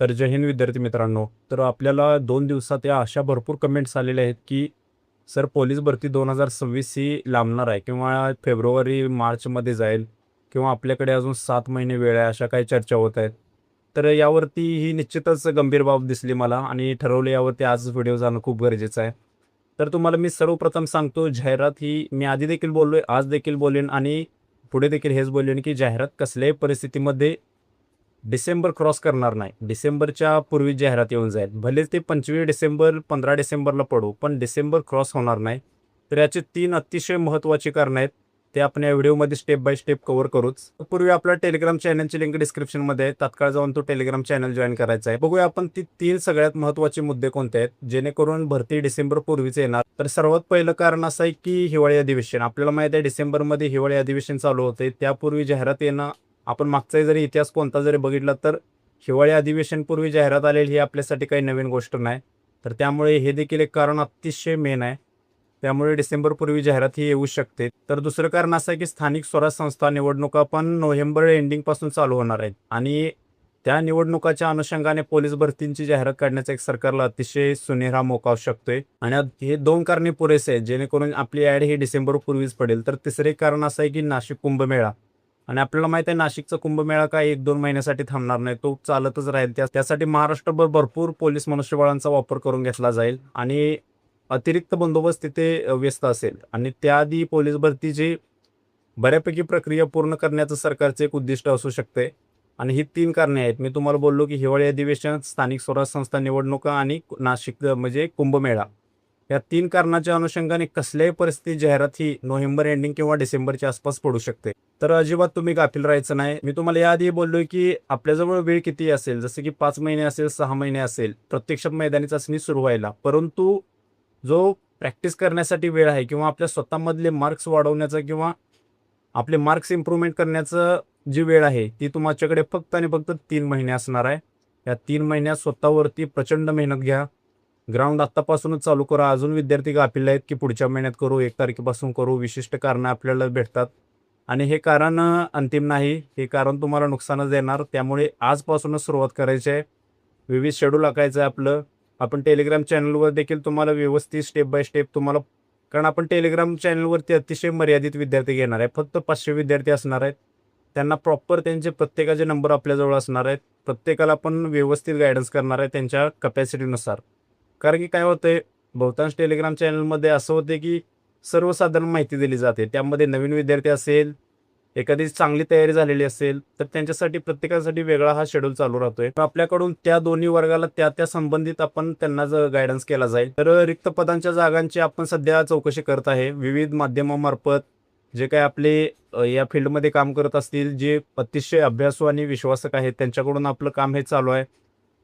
तर जय हिंद विद्यार्थी मित्रांनो. तर आपल्याला 2 दिवसात या अशा भरपूर कमेंट्स आलेल्या आहेत, की सर पोलीस भरती 2026 ही लांबणार आहे किंवा फेब्रुवारी, मार्चमध्ये जाईल किंवा आपल्याकडे अजून 7 महिने वेळ आहे, अशा काही चर्चा होत आहेत. तर यावरती ही निश्चितच गंभीर बाब दिसली मला आणि ठरवलं यावरती आज व्हिडिओ जाणं खूप गरजेचं आहे. तर तुम्हाला मी सर्वप्रथम सांगतो, जाहिरात ही मी आधी देखील बोललोय, आज देखील बोलेन आणि पुढे देखील हेच बोलेन, की जाहिरात कसल्याही परिस्थितीमध्ये डिसेंबर क्रॉस करणार नाही. डिसेंबरच्या पूर्वी जाहिरात येऊन जाईल. भले ते 25 डिसेंबर, 15 डिसेंबरला पडो, पण डिसेंबर क्रॉस होणार नाही. तर याची 3 अतिशय महत्त्वाची कारणं आहेत. ते आपण या व्हिडिओमध्ये स्टेप बाय स्टेप कव्हर करूच. पूर्वी आपल्या टेलिग्राम चॅनलची लिंक डिस्क्रिप्शनमध्ये आहे. तात्काळ जाऊन तो टेलिग्राम चॅनल जॉइन करायचा आहे. बघूया आपण ती 3 सगळ्यात महत्त्वाचे मुद्दे कोणते आहेत, जेणेकरून भरती डिसेंबर पूर्वीच येणार. तर सर्वात पहिलं कारण असं आहे, की हिवाळी अधिवेशन. आपल्याला माहिती आहे डिसेंबरमध्ये हिवाळी अधिवेशन चालू होते. त्यापूर्वी जाहिरात येणं आपण मागचाही जरी इतिहास कोणता जरी बघितला तर हिवाळी अधिवेशनपूर्वी जाहिरात आलेली ही आपल्यासाठी काही नवीन गोष्ट नाही. तर त्यामुळे हे देखील एक कारण अतिशय मेन आहे. त्यामुळे डिसेंबरपूर्वी जाहिरात ही येऊ शकते. तर दुसरं कारण असं आहे की स्थानिक स्वराज संस्था निवडणुका पण नोव्हेंबर एंडिंगपासून चालू होणार आहेत आणि त्या निवडणुकाच्या अनुषंगाने पोलीस भरतींची जाहिरात काढण्याचा एक सरकारला अतिशय सुनहरा मौका असू शकतोय आणि हे 2 कारणे पुरेसे आहेत जेणेकरून आपली ॲड ही डिसेंबरपूर्वीच पडेल. तर तिसरे कारण असं आहे की नाशिक कुंभमेळा आणि आपल्याला माहिती आहे नाशिकचा कुंभमेळा काय 1-2 महिन्यासाठी थांबणार नाही. तो चालतच राहील. त्यासाठी महाराष्ट्रभर भरपूर पोलीस मनुष्यबळांचा वापर करून घेतला जाईल आणि अतिरिक्त बंदोबस्त तिथे व्यस्त असेल आणि त्याआधी पोलीस भरतीची बऱ्यापैकी प्रक्रिया पूर्ण करण्याचं सरकारचं एक उद्दिष्ट असू शकते आणि ही 3 कारणे आहेत. मी तुम्हाला बोललो की हिवाळी अधिवेशन, स्थानिक स्वराज संस्था निवडणुका आणि नाशिक म्हणजे कुंभमेळा. या 3 कारणाच्या अनुषंगाने कसल्याही परिस्थितीत जाहिरात ही नोव्हेंबर एंडिंग किंवा डिसेंबरच्या आसपास पडू शकते. तर अजिबात तुम्ही गाफील राहायचं नाही. मी तुम्हाला याआधी बोललोय की आपल्याजवळ वेळ किती असेल, जसं की 5 महिने असेल, 6 महिने असेल प्रत्यक्षात मैदानी चाचणी सुरू व्हायला. परंतु जो प्रॅक्टिस करण्यासाठी वेळ आहे किंवा आपल्या स्वतःमधले मार्क्स वाढवण्याचा किंवा आपले मार्क्स इम्प्रूव्हमेंट करण्याचं जी वेळ आहे ती तुमच्याकडे फक्त आणि फक्त 3 महिने असणार आहे. या 3 महिन्यात स्वतःवरती प्रचंड मेहनत घ्या. ग्राउंड आत्तापासूनच चालू करा. अजून विद्यार्थी गाफील आहेत की पुढच्या महिन्यात करू, 1 तारखेपासून करू. विशिष्ट कारणं आपल्याला भेटतात आणि हे कारण अंतिम नाही. हे कारण तुम्हाला नुकसानच देणार. त्यामुळे आजपासूनच सुरुवात करायची आहे. विविध शेड्यूल आखायचं आहे आपलं. आपण टेलिग्राम चॅनलवर देखील तुम्हाला व्यवस्थित स्टेप बाय स्टेप तुम्हाला, कारण आपण टेलिग्राम चॅनलवरती अतिशय मर्यादित विद्यार्थी घेणार आहे. फक्त 500 विद्यार्थी असणार आहेत. त्यांना प्रॉपर त्यांचे प्रत्येकाचे नंबर आपल्याजवळ असणार आहेत. प्रत्येकाला आपण व्यवस्थित गाईडन्स करणार आहे त्यांच्या कपॅसिटीनुसार. कारण की काय होतंय, बहुतांश टेलिग्राम चॅनलमध्ये असं होते की सर्वसाधारण माहिती दिली जाते. त्यामध्ये नवीन विद्यार्थी असेल, एखादी चांगली तयारी झालेली असेल, तर त्यांच्यासाठी प्रत्येकासाठी वेगळा हा शेड्यूल चालू राहतोय. आपल्याकडून त्या दोन्ही वर्गाला त्या संबंधित आपण त्यांना गायडन्स केला जाईल. तर रिक्त पदांच्या जागांची आपण सध्या चौकशी करत आहे. विविध माध्यमामार्फत जे काही आपले या फील्डमध्ये काम करत असतील, जे अतिशय अभ्यासू आणि विश्वासक आहेत, त्यांच्याकडून आपलं काम हे चालू आहे.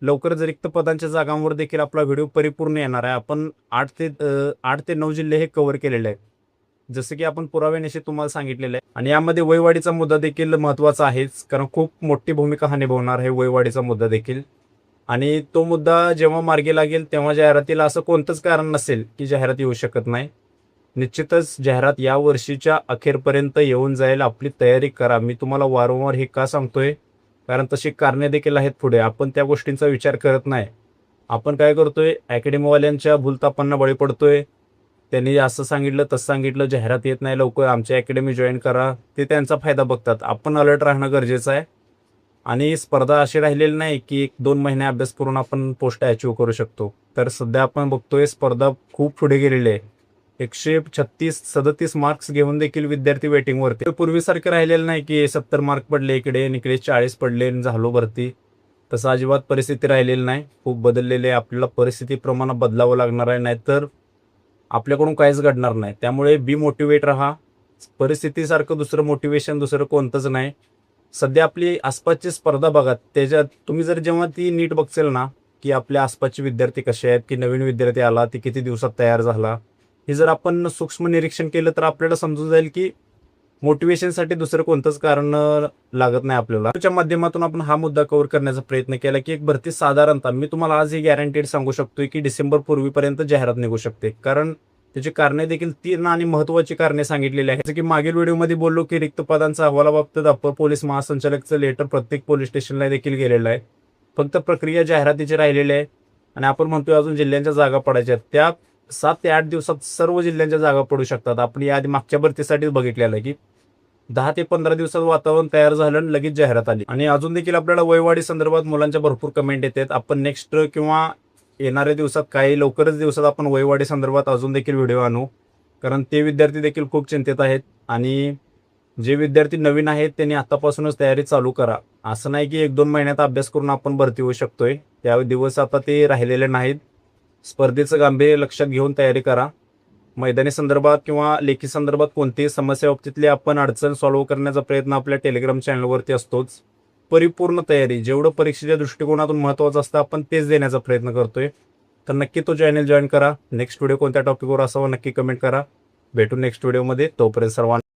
लवकरच रिक्त पदांच्या जागांवर देखील आपला व्हिडिओ परिपूर्ण येणार आहे. आपण 8 ते 9 जिल्हे हे कव्हर केलेले आहेत, जसं की आपण पुराव्यानिशी तुम्हाला सांगितलेलं आहे. आणि यामध्ये वयवाढीचा मुद्दा देखील महत्त्वाचा आहेच, कारण खूप मोठी भूमिका हा निभावणार आहे वयवाढीचा मुद्दा देखील. आणि तो मुद्दा जेव्हा मार्गी लागेल तेव्हा जाहिरातीला असं कोणतंच कारण नसेल की जाहिरात येऊ शकत नाही. निश्चितच जाहिरात या वर्षीच्या अखेरपर्यंत येऊन जाईल. आपली तयारी करा. मी तुम्हाला वारंवार हे का सांगतोय, कारण तशी कारणे देखील आहेत पुढे. आपण त्या गोष्टींचा विचार करत नाही. आपण काय करतोय, अकॅडमीवाल्यांच्या भूलथापांना बळी पडतोय. त्यांनी असं सांगितलं, तसं सांगितलं, जाहिरात येत नाही लवकर, आमची अकॅडमी जॉईन करा. ते त्यांचा फायदा बघतात. आपण अलर्ट राहणं गरजेचं आहे आणि स्पर्धा अशी राहिलेली नाही की 1-2 महिने अभ्यास करून आपण पोस्ट अचीव्ह करू शकतो. तर सध्या आपण बघतोय स्पर्धा खूप पुढे गेलेली आहे. 136-37 मार्क्स घेऊन देखील विद्यार्थी वेटिंगवरती. पूर्वीसारखं राहिलेलं नाही की 70 मार्क पडले इकडे आणि इकडे 40 पडले आणि झालो भरती. तसं अजिबात परिस्थिती राहिलेली नाही. खूप बदललेली आहे. आपल्याला परिस्थितीप्रमाणे बदलावं लागणार आहे, नाहीतर आपल्याकडून काहीच घडणार नाही. त्यामुळे बी मोटिवेट राहा. परिस्थितीसारखं दुसरं मोटिवेशन दुसरं कोणतंच नाही. सध्या आपली आसपासची स्पर्धा बघा. त्याच्यात तुम्ही जर जेव्हा ती नीट बघसेल ना, की आपल्या आसपासचे विद्यार्थी कसे आहेत, की नवीन विद्यार्थी आला ती किती दिवसात तयार झाला, हे जर आपण सूक्ष्म निरीक्षण केलं तर आपल्याला समजून जाईल की मोटिवेशनसाठी दुसरं कोणतंच कारण लागत नाही आपल्याला. त्याच्या माध्यमातून आपण हा मुद्दा कव्हर करण्याचा प्रयत्न केला की एक भरती साधारणतः मी तुम्हाला आज ही गॅरंटीड सांगू शकतोय की डिसेंबर पूर्वीपर्यंत जाहिरात निघू शकते. कारण त्याची कारणे देखील 3 आणि महत्त्वाची कारणे सांगितलेली आहेत. जसं की मागील व्हिडिओमध्ये बोललो की रिक्त पदांचा अहवालाबाबतीत अप्पर पोलीस महासंचालकचं लेटर प्रत्येक पोलीस स्टेशनला देखील गेलेलं आहे. फक्त प्रक्रिया जाहिरातीची राहिलेली आहे आणि आपण म्हणतोय अजून जिल्ह्यांच्या जागा पडायच्या आहेत. त्या 7 ते 8 दिवसात सर्व जिल्ह्यांच्या जागा पडू शकतात. आपण याआधी मागच्या भरतीसाठीच बघितलेलं आहे की 10 ते 15 दिवसात वातावरण तयार झालं आणि लगेच जाहिरात आली. आणि अजून देखील आपल्याला वयवाढी संदर्भात मुलांच्या भरपूर कमेंट येतात. आपण नेक्स्ट किंवा येणाऱ्या दिवसात काही लवकरच दिवसात आपण वयवाढी संदर्भात अजून देखील व्हिडिओ आणू, कारण ते विद्यार्थी देखील खूप चिंतेत आहेत. आणि जे विद्यार्थी नवीन आहेत त्यांनी आतापासूनच तयारी चालू करा. असं नाही की 1-2 महिन्यात अभ्यास करून आपण भरती होऊ शकतोय. त्या दिवस आता ते राहिलेले नाहीत. स्पर्धेचं गांभीर्य लक्षात घेऊन तयारी करा. मैदानी संदर्भात किंवा लेखी संदर्भात कोणतीही समस्या बाबतीतली आपण अडचण सॉल्व्ह करण्याचा प्रयत्न आपल्या टेलिग्राम चॅनलवरती असतोच. परिपूर्ण तयारी, जेवढं परीक्षेच्या दृष्टिकोनातून महत्त्वाचं असतं आपण तेच देण्याचा प्रयत्न करतोय. तर नक्की तो चॅनल जॉईन करा. नेक्स्ट व्हिडिओ कोणत्या टॉपिकवर असावा नक्की कमेंट करा. भेटू नेक्स्ट व्हिडिओमध्ये. तोपर्यंत सर्वांना